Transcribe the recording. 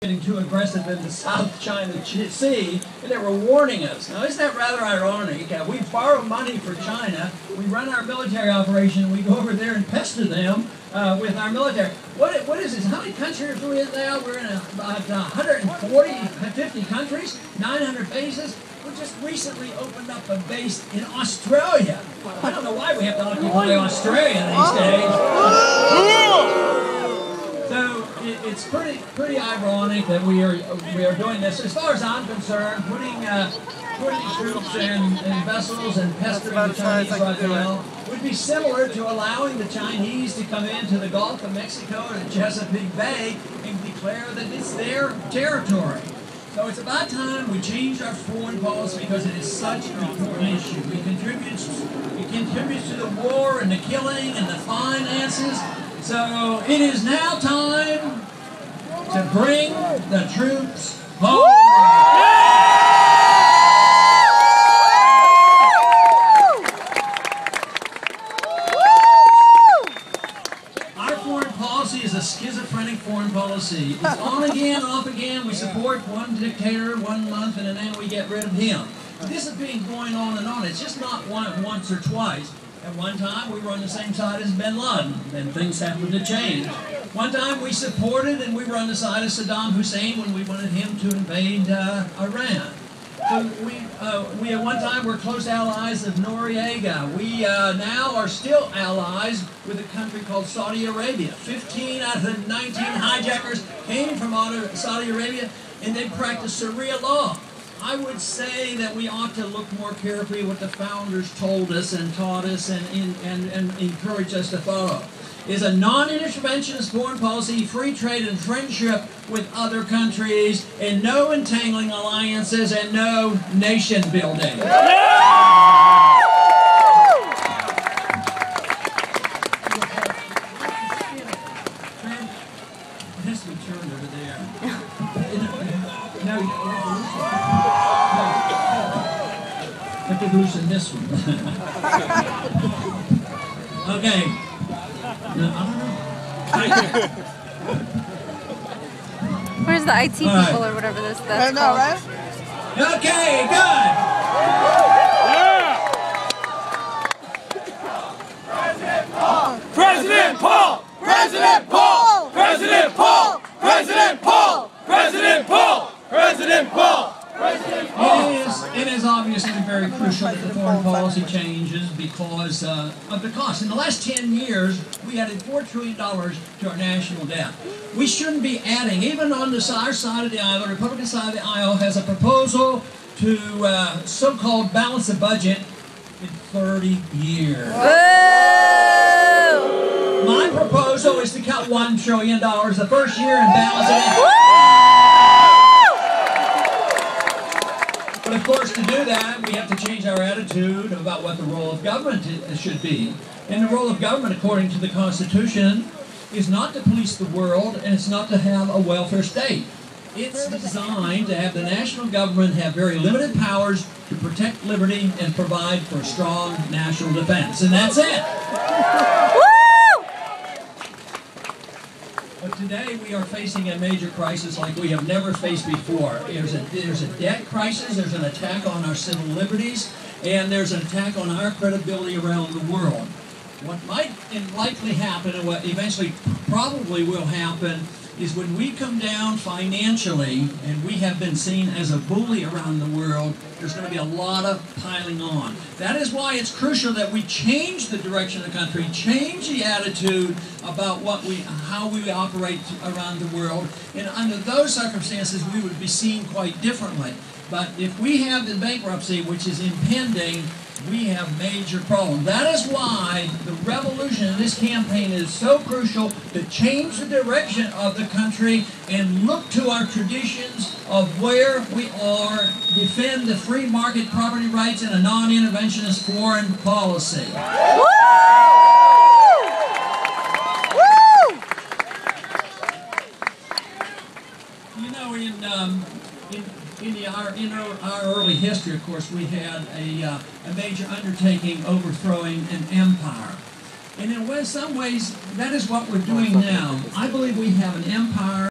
getting too aggressive in the South China Sea, and they were warning us. Now, isn't that rather ironic? We borrow money for China, we run our military operation, we go over there and pester them with our military. What is this? How many countries are we in now? We're in about 50 countries, 900 bases. We just recently opened up a base in Australia. I don't know why we have to occupy Australia these days. So it's pretty ironic that we are doing this. As far as I'm concerned, putting troops in vessels and pestering the Chinese right now would be similar to allowing the Chinese to come into the Gulf of Mexico or the Chesapeake Bay and declare that it's their territory. So it's about time we change our foreign policy because it is such an important issue. It contributes to the war and the killing and the finances. So it is now time to bring the troops home. Our foreign policy is a schizophrenic foreign policy. It's on again, off again. We support one dictator 1 month and then we get rid of him. This has been going on and on. It's just not once or twice. At one time, we were on the same side as Bin Laden, and things happened to change. One time, we supported and we were on the side of Saddam Hussein when we wanted him to invade Iran. So we at one time were close allies of Noriega. We now are still allies with a country called Saudi Arabia. 15 out of the 19 hijackers came from Saudi Arabia, and they practice Sharia law. I would say that we ought to look more carefully what the founders told us and taught us and encouraged us to follow. Is a non-interventionist foreign policy, free trade and friendship with other countries, and no entangling alliances and no nation building. This we turned over there. Have to loosen this one. Okay. No, I don't know. Where's the IT people or whatever that's called? Right? Okay, good. President Paul! President Paul! President Paul! President Paul! President Paul! President Paul! President Paul! It is obviously very crucial that the foreign policy changes because of the cost. In the last 10 years, we added $4 trillion to our national debt. We shouldn't be adding, even on our side of the aisle, the Republican side of the aisle has a proposal to so-called balance the budget in 30 years. My proposal is to cut $1 trillion the first year and balance it. But of course, to do that, we have to change our attitude about what the role of government should be. And the role of government, according to the Constitution, is not to police the world, and it's not to have a welfare state. It's designed to have the national government have very limited powers to protect liberty and provide for strong national defense. And that's it. But today we are facing a major crisis like we have never faced before. There's a debt crisis, there's an attack on our civil liberties, and there's an attack on our credibility around the world. What might likely happen, and what eventually probably will happen, is when we come down financially, and we have been seen as a bully around the world, there's going to be a lot of piling on. That is why it's crucial that we change the direction of the country, change the attitude about how we operate around the world, and under those circumstances we would be seen quite differently. But if we have the bankruptcy which is impending, we have major problems. That is why the revolution in this campaign is so crucial, to change the direction of the country and look to our traditions of where we are, defend the free market property rights and a non-interventionist foreign policy. Woo! You know, in our early history, of course, we had a major undertaking overthrowing an empire. And in some ways, that is what we're doing now. I believe we have an empire